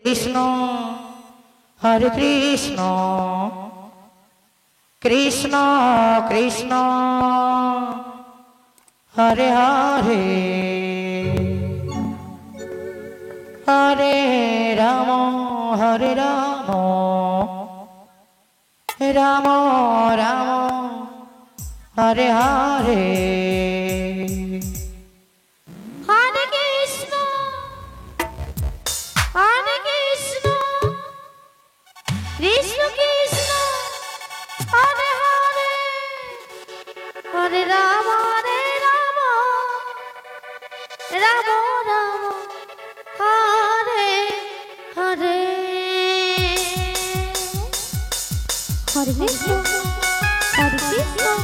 Krishna Hare Krishna Krishna Krishna Hare Hare Hare Ram Ram Ram Hare Hare Krishna Krishna Hare Hare Hare Ram Ram Ram Hare Hare Hare Krishna Krishna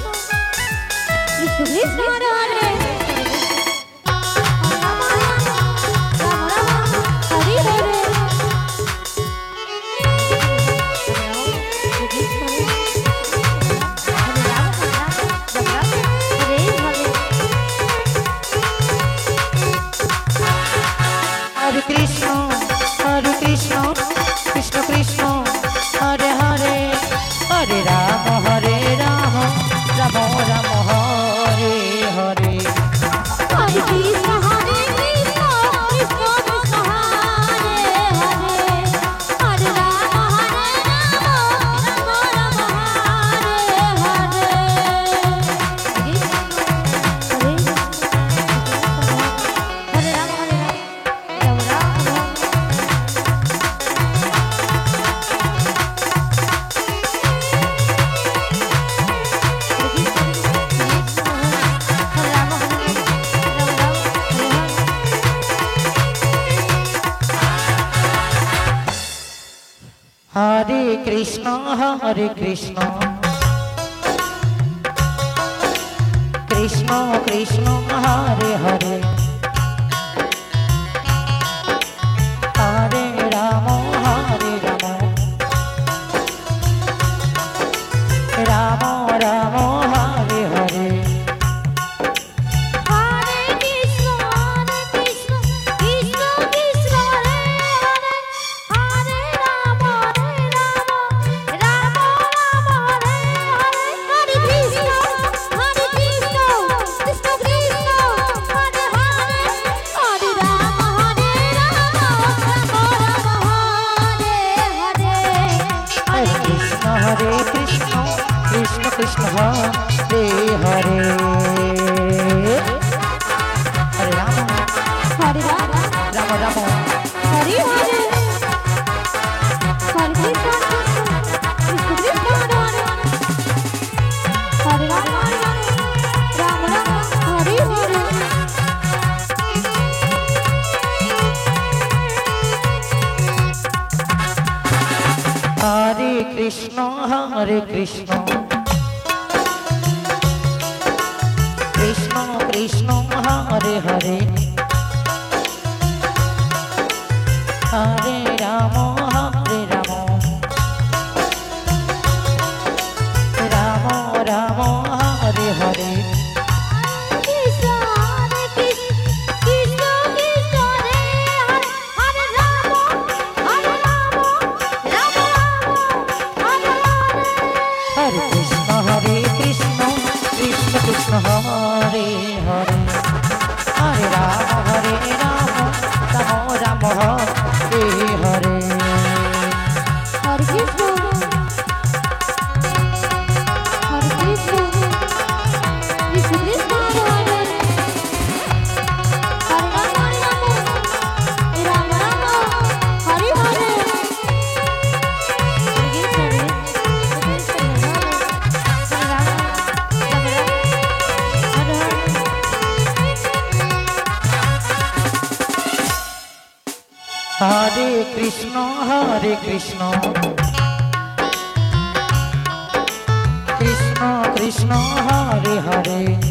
Krishna Hare Hare Krishna Krishna Krishna Hare Hare Hare Ram Ram Ram Hare Hare Hare Krishna Krishna Krishna Hare Hare Hare Ram Ram Hare Hare Hare Krishna Krishna Krishna Hare Hare Hare Ram Ram Ram Hare Hare Hare Krishna Krishna Krishna Hare Hare Hare Ram Ram Ram Hare Hare Hare Krishna Krishna Krishna Hare Ram Ram Hare Hare Hare Krishna Krishna Krishna Hare Hare Hare Ram Ram Ram Hare Hare Krishna Hare Hare Hare Ram Ram Hare Hare Hare Krishna Krishna Krishna Hare Ram Hare Hare Hare Krishna Krishna Krishna Hare Hare